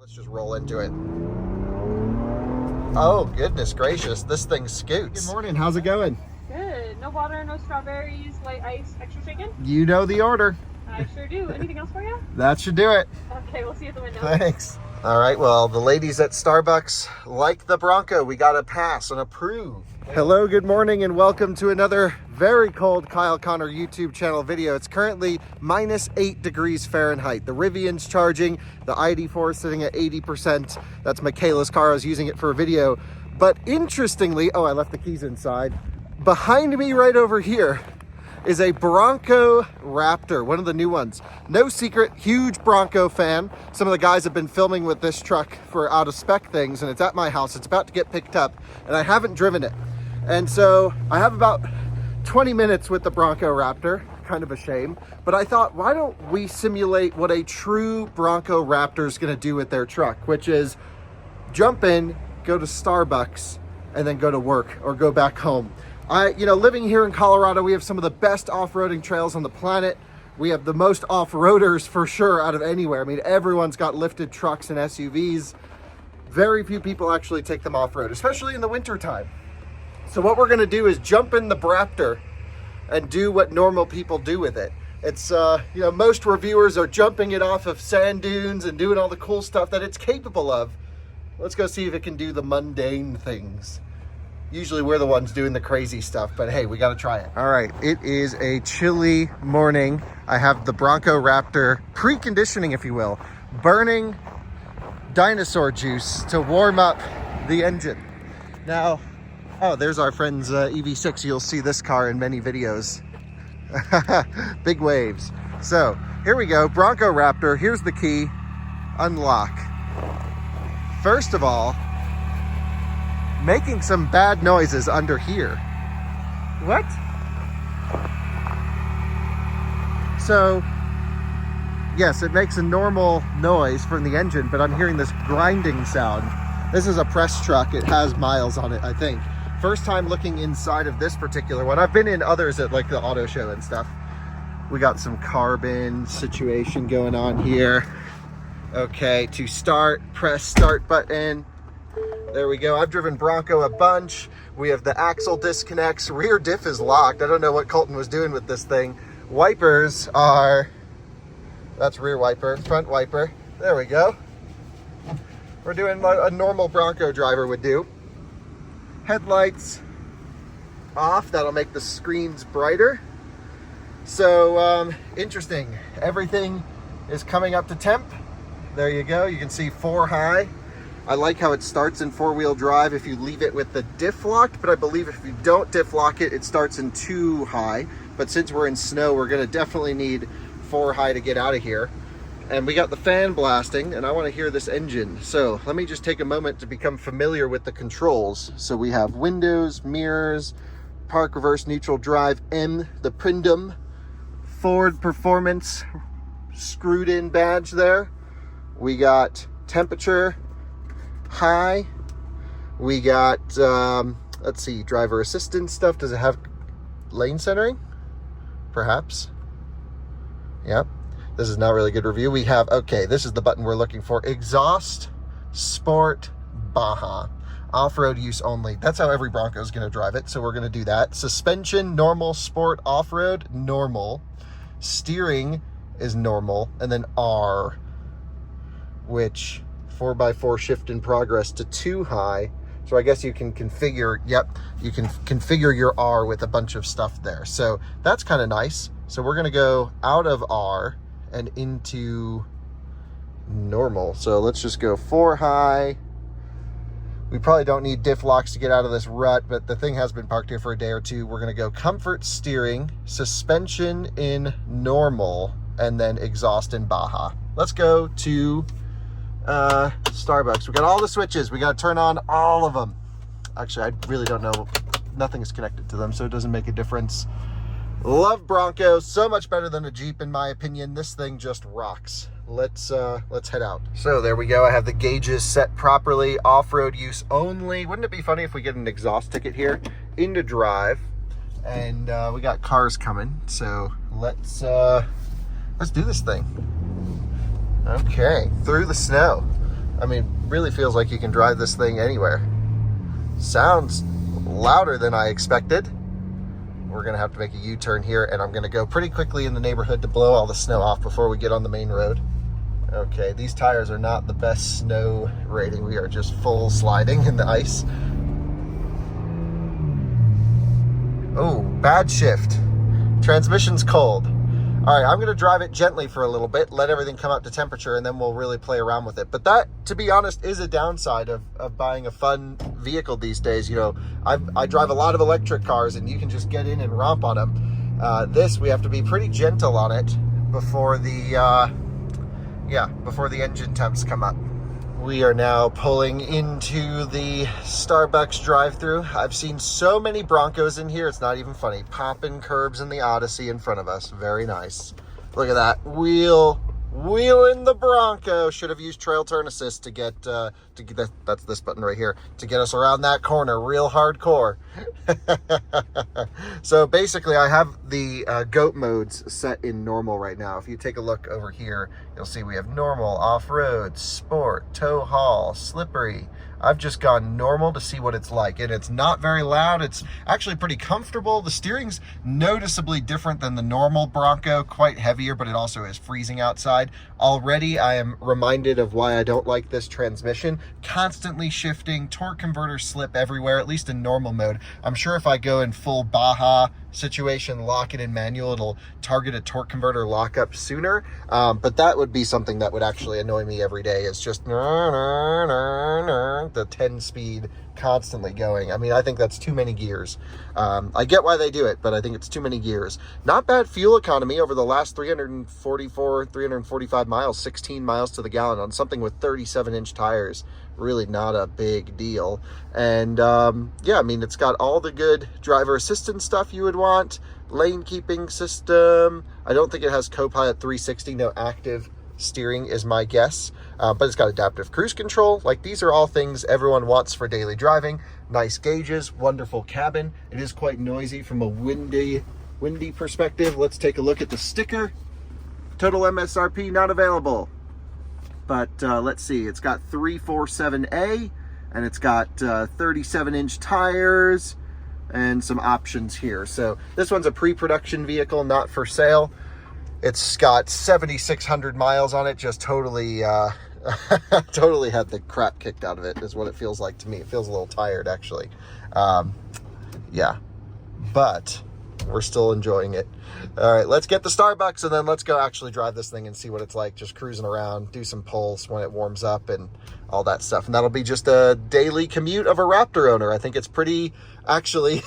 Let's just roll into it. Oh, goodness gracious. This thing scoots. Good morning. How's it going? Good. No water, no strawberries, light ice, extra chicken? You know the order. I sure do. Anything else for you? That should do it. Okay, we'll see you at the window. Thanks. All right, well, the ladies at Starbucks like the Bronco. We got to pass and approve. Hello, good morning, and welcome to another very cold Kyle Connor YouTube channel video. It's currently -8 degrees Fahrenheit. The Rivian's charging, the ID4 is sitting at 80%. That's Michaela's car. I was using it for a video. But interestingly, oh, I left the keys inside. Behind me right over here is a Bronco Raptor, one of the new ones. No secret, huge Bronco fan. Some of the guys have been filming with this truck for out of spec things, and it's at my house. It's about to get picked up, and I haven't driven it. And so I have about 20 minutes with the Bronco Raptor, kind of a shame. But I thought, why don't we simulate what a true Bronco Raptor is gonna do with their truck, which is jump in, go to Starbucks, and then go to work or go back home. Living here in Colorado, we have some of the best off-roading trails on the planet. We have the most off-roaders for sure out of anywhere. I mean, everyone's got lifted trucks and SUVs. Very few people actually take them off-road, especially in the wintertime. So what we're gonna do is jump in the Raptor and do what normal people do with it. It's, most reviewers are jumping it off of sand dunes and doing all the cool stuff that it's capable of. Let's go see if it can do the mundane things. Usually we're the ones doing the crazy stuff, but hey, we gotta try it. All right, it is a chilly morning. I have the Bronco Raptor preconditioning, if you will, burning dinosaur juice to warm up the engine. Now, oh, there's our friend's EV6. You'll see this car in many videos. Big waves. So here we go, Bronco Raptor. Here's the key, unlock. First of all, making some bad noises under here. What? So, yes, it makes a normal noise from the engine, but I'm hearing this grinding sound. This is a press truck. It has miles on it, I think. First time looking inside of this particular one. I've been in others at like the auto show and stuff. We got some carbon situation going on here. Okay, to start, press start button. There we go. I've driven Bronco a bunch. We have the axle disconnects. Rear diff is locked. I don't know what Colton was doing with this thing. Wipers are, that's rear wiper, front wiper. There we go. We're doing what a normal Bronco driver would do. Headlights off. That'll make the screens brighter. So interesting. Everything is coming up to temp. There you go. You can see 4 high. I like how it starts in 4-wheel drive if you leave it with the diff locked, but I believe if you don't diff lock it, it starts in 2 high. But since we're in snow, we're gonna definitely need 4 high to get out of here. And we got the fan blasting, and I wanna hear this engine. So let me just take a moment to become familiar with the controls. So we have windows, mirrors, park, reverse, neutral, drive, M, the Prindum, Ford Performance screwed in badge there. We got temperature, high. We got let's see, driver assistance stuff. Does it have lane centering? Perhaps. Yep. This is not really good review. We have, okay, this is the button we're looking for. Exhaust, sport, Baja. Off-road use only. That's how every Bronco is going to drive it, so we're going to do that. Suspension, normal, sport, off-road, normal. Steering is normal, and then R, which 4x4 shift in progress to 2 high. So I guess you can configure, you can configure your R with a bunch of stuff there. So that's kind of nice. So we're gonna go out of R and into normal. So let's just go 4 high. We probably don't need diff locks to get out of this rut, but the thing has been parked here for a day or two. We're gonna go comfort steering, suspension in normal, and then exhaust in Baja. Let's go to Starbucks. We got all the switches. We got to turn on all of them. Actually, I really don't know. Nothing is connected to them, so it doesn't make a difference. Love Bronco. So much better than a Jeep, in my opinion. This thing just rocks. Let's head out. So there we go. I have the gauges set properly. Off-road use only. Wouldn't it be funny if we get an exhaust ticket here? Into drive. And we got cars coming. So let's do this thing. Okay, through the snow. I mean, really feels like you can drive this thing anywhere. Sounds louder than I expected. We're gonna have to make a U-turn here, and I'm gonna go pretty quickly in the neighborhood to blow all the snow off before we get on the main road. Okay, these tires are not the best snow rating. We are just full sliding in the ice. Oh, bad shift. Transmission's cold. All right, I'm gonna drive it gently for a little bit, let everything come up to temperature, and then we'll really play around with it. But that, to be honest, is a downside of buying a fun vehicle these days. You know, I drive a lot of electric cars, and you can just get in and romp on them. This, we have to be pretty gentle on it before the, before the engine temps come up. We are now pulling into the Starbucks drive-thru. I've seen so many Broncos in here, it's not even funny. Popping curbs in the Odyssey in front of us. Very nice. Look at that. Wheeling the Bronco. Should have used trail turn assist to get that's this button right here, to get us around that corner real hardcore. So basically I have the goat modes set in normal right now. If you take a look over here, you'll see we have normal, off-road, sport, tow haul, slippery. I've just gone normal to see what it's like, and it's not very loud. It's actually pretty comfortable. The steering's noticeably different than the normal Bronco, quite heavier, but it also is freezing outside. Already I am reminded of why I don't like this transmission. Constantly shifting, torque converter slip everywhere, at least in normal mode. I'm sure if I go in full Baja situation, lock it in manual, it'll target a torque converter lockup sooner. But that would be something that would actually annoy me every day, is just the 10 speed constantly going. I mean, I think that's too many gears. I get why they do it, but I think it's too many gears. Not bad fuel economy over the last 345 miles, 16 miles to the gallon on something with 37-inch tires. Really not a big deal. And yeah, I mean, it's got all the good driver assistance stuff you would want. Lane keeping system. I don't think it has Copilot 360, no active steering is my guess. But it's got adaptive cruise control. Like, these are all things everyone wants for daily driving. Nice gauges, wonderful cabin. It is quite noisy from a windy perspective. Let's take a look at the sticker. Total MSRP not available. But let's see, it's got 347A, and it's got 37-inch tires and some options here. So this one's a pre-production vehicle, not for sale. It's got 7,600 miles on it, just totally totally had the crap kicked out of it, is what it feels like to me. It feels a little tired, actually. Yeah, but we're still enjoying it. All right, let's get the Starbucks, and then let's go actually drive this thing and see what it's like, just cruising around, do some pulls when it warms up and all that stuff. And that'll be just a daily commute of a Raptor owner. I think it's pretty, actually,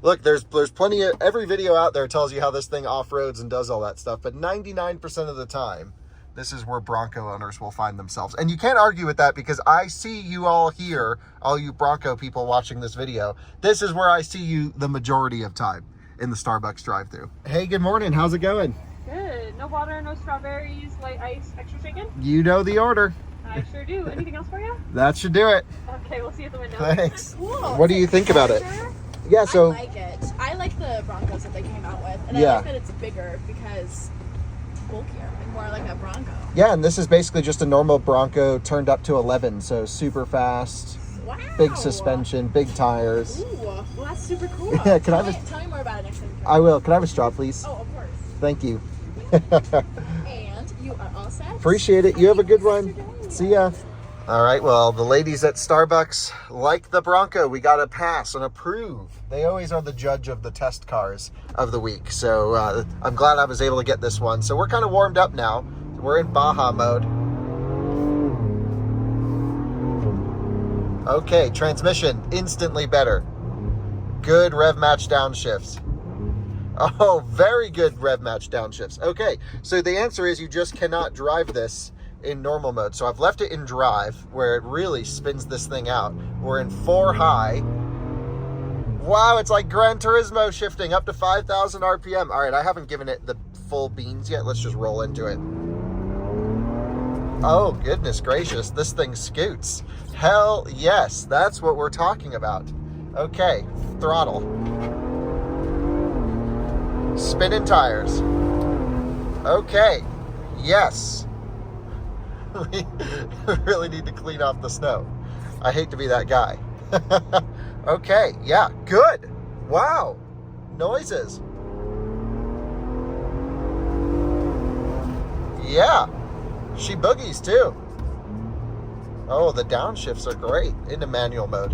look, there's plenty of, every video out there tells you how this thing off-roads and does all that stuff, but 99% of the time, this is where Bronco owners will find themselves. And you can't argue with that, because I see you all here, all you Bronco people watching this video. This is where I see you the majority of time, in the Starbucks drive-thru. Hey, good morning. How's it going? Good. No water, no strawberries, light ice, extra chicken? You know the order. I sure do. Anything else for you? That should do it. Okay, we'll see you at the window. Thanks. Cool. What do you think about it? Yeah, so I like it. I like the Broncos that they came out with, and Yeah. I like that it's bigger because it's bulkier and more like a Bronco. yeah, and this is basically just a normal Bronco turned up to 11, so super fast, Wow. big suspension, big tires. Ooh, well that's super cool. Yeah, can I tell, have me, tell me more about it next time. I will. Can I have a straw, please? Oh, of course. Thank you. And you are all set? Appreciate it. You have a good one. See ya. All right, well, the ladies at Starbucks like the Bronco. We got to pass and approve. They always are the judge of the test cars of the week. So I'm glad I was able to get this one. So we're kind of warmed up now. We're in Baja mode. Okay, transmission, instantly better. Good rev match downshifts. Oh, very good rev match downshifts. Okay, so the answer is you just cannot drive this in normal mode. So I've left it in drive, where it really spins this thing out. We're in 4 high. Wow, it's like Gran Turismo shifting up to 5,000 RPM. All right, I haven't given it the full beans yet. Let's just roll into it. Oh, goodness gracious, this thing scoots. Hell yes, that's what we're talking about. Okay, throttle. Spinning tires. Okay, yes. We really need to clean off the snow. I hate to be that guy. Okay, yeah, good. Wow, noises. Yeah, she boogies too. Oh, the downshifts are great. Into manual mode.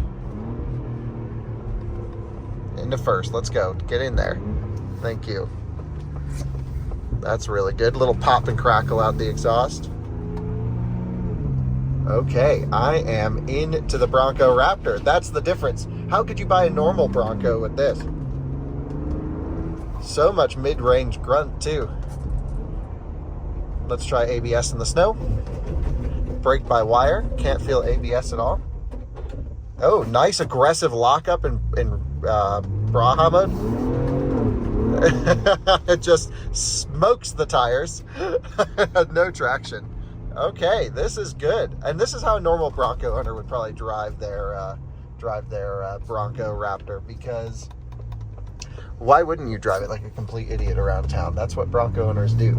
Into first, let's go. Get in there. Thank you. That's really good. Little pop and crackle out the exhaust. Okay, I am into the Bronco Raptor. That's the difference. How could you buy a normal Bronco with this? So much mid-range grunt too. Let's try ABS in the snow. Brake by wire. Can't feel ABS at all. Oh, nice aggressive lockup in Baja mode. It just smokes the tires. No traction. Okay, this is good. And this is how a normal Bronco owner would probably drive their Bronco Raptor, because why wouldn't you drive it like a complete idiot around town? That's what Bronco owners do.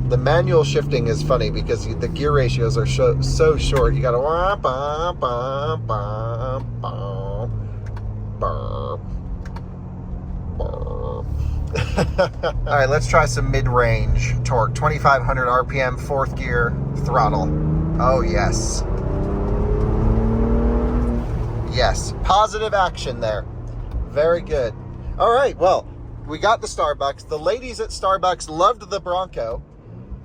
The manual shifting is funny because the gear ratios are so short. You gotta all right, let's try some mid-range torque. 2,500 RPM, fourth gear, throttle. Oh, yes. Yes, positive action there. Very good. All right, well, we got the Starbucks. The ladies at Starbucks loved the Bronco.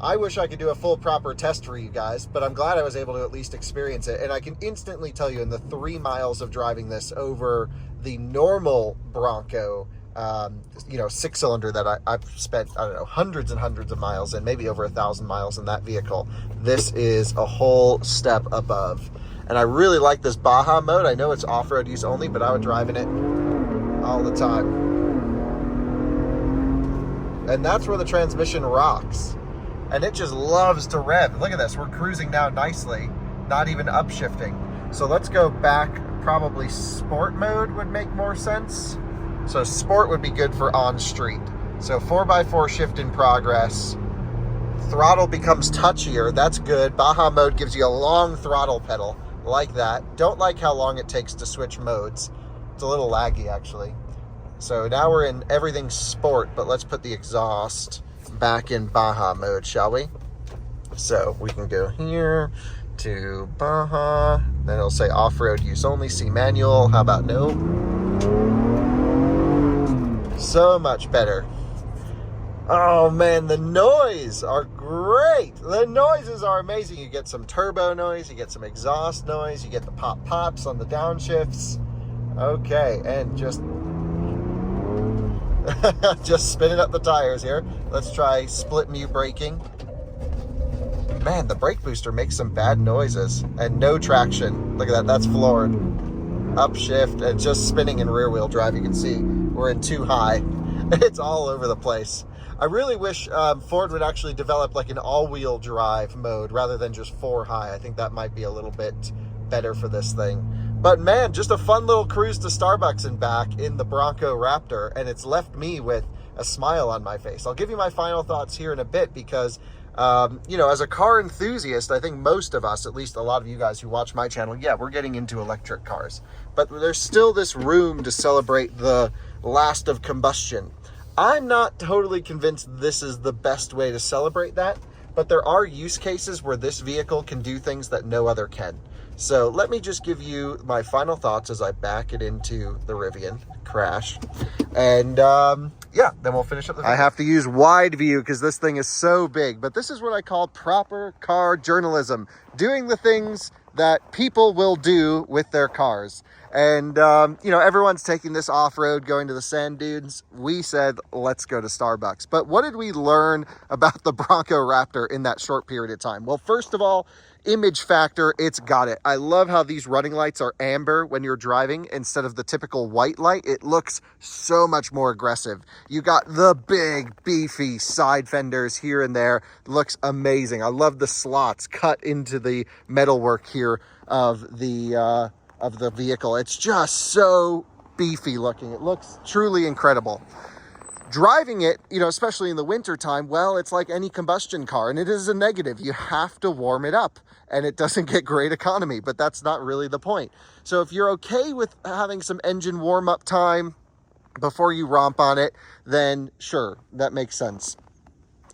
I wish I could do a full proper test for you guys, but I'm glad I was able to at least experience it. And I can instantly tell you, in the 3 miles of driving this over the normal Bronco, 6-cylinder that I've spent, I don't know, hundreds and hundreds of miles in, maybe over 1,000 miles in that vehicle. This is a whole step above. And I really like this Baja mode. I know it's off-road use only, but I would drive in it all the time. And that's where the transmission rocks. And it just loves to rev. Look at this, we're cruising now nicely, not even upshifting. So let's go back. Probably sport mode would make more sense. So sport would be good for on-street. So 4x4 shift in progress. Throttle becomes touchier, that's good. Baja mode gives you a long throttle pedal, like that. Don't like how long it takes to switch modes. It's a little laggy, actually. So now we're in everything sport, but let's put the exhaust back in Baja mode, shall we? So we can go here to Baja, then it'll say off-road use only, C manual. How about no? So much better. Oh man, the noise are great. The noises are amazing. You get some turbo noise, you get some exhaust noise, you get the pops on the downshifts. Okay, and just spinning up the tires here. Let's try split mute braking. Man, the brake booster makes some bad noises and no traction. Look at that, that's floored. Upshift and just spinning in rear wheel drive. You can see we're in too high. It's all over the place. I really wish Ford would actually develop like an all-wheel drive mode rather than just 4 high. I think that might be a little bit better for this thing. But man, just a fun little cruise to Starbucks and back in the Bronco Raptor, and it's left me with a smile on my face. I'll give you my final thoughts here in a bit because, as a car enthusiast, I think most of us, at least a lot of you guys who watch my channel, yeah, we're getting into electric cars. But there's still this room to celebrate the last of combustion. I'm not totally convinced this is the best way to celebrate that, but there are use cases where this vehicle can do things that no other can. So let me just give you my final thoughts as I back it into the Rivian crash. And then we'll finish up the video. I have to use wide view because this thing is so big, but this is what I call proper car journalism. Doing the things that people will do with their cars. And, everyone's taking this off-road, going to the sand dunes. We said, let's go to Starbucks. But what did we learn about the Bronco Raptor in that short period of time? Well, first of all, image factor, it's got it. I love how these running lights are amber when you're driving instead of the typical white light. It looks so much more aggressive. You got the big, beefy side fenders here and there. Looks amazing. I love the slots cut into the metalwork here of the vehicle. It's just so beefy looking. It looks truly incredible. Driving it, you know, especially in the winter time, well, it's like any combustion car, and it is a negative. You have to warm it up, and it doesn't get great economy, but that's not really the point. So if you're okay with having some engine warm-up time before you romp on it, then sure, that makes sense.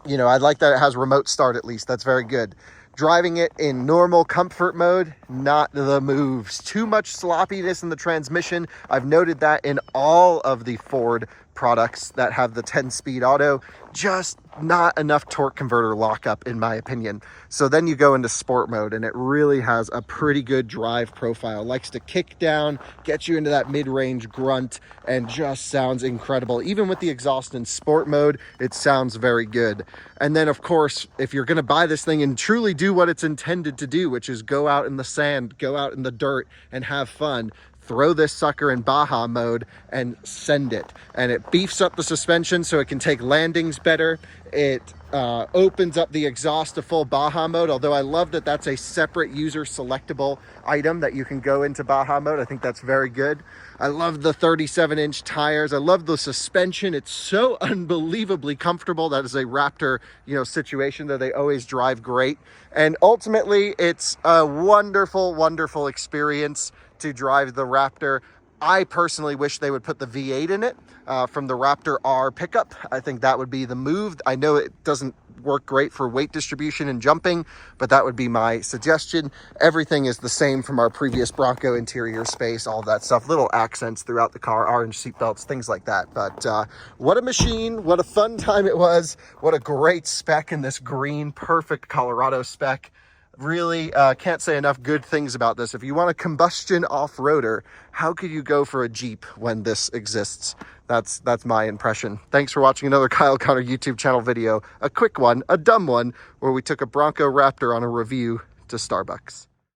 You know, I like that it has remote start at least. That's very good. Driving it in normal comfort mode, not the moves. Too much sloppiness in the transmission. I've noted that in all of the Ford products that have the 10-speed auto. Just not enough torque converter lockup, in my opinion. So then you go into sport mode, and it really has a pretty good drive profile. Likes to kick down, get you into that mid-range grunt, and just sounds incredible. Even with the exhaust in sport mode, it sounds very good. And then, of course, if you're going to buy this thing and truly do what it's intended to do, which is go out in the sand, go out in the dirt, and have fun, throw this sucker in Baja mode and send it. And it beefs up the suspension so it can take landings better. It opens up the exhaust to full Baja mode, although I love that that's a separate user selectable item that you can go into Baja mode. I think that's very good. I love the 37-inch tires. I love the suspension. It's so unbelievably comfortable. That is a Raptor, you know, situation that they always drive great. And ultimately, it's a wonderful, wonderful experience to drive the Raptor. I personally wish they would put the V8 in it from the Raptor R pickup. I think that would be the move. I know it doesn't work great for weight distribution and jumping, but that would be my suggestion. Everything is the same from our previous Bronco interior space, all that stuff, little accents throughout the car, orange seatbelts, things like that. But what a machine, what a fun time it was, what a great spec in this green, perfect Colorado spec. Really can't say enough good things about this. If you want a combustion off-roader, how could you go for a Jeep when this exists? That's my impression. Thanks for watching another Kyle Connor YouTube channel video. A quick one, a dumb one, where we took a Bronco Raptor on a review to Starbucks.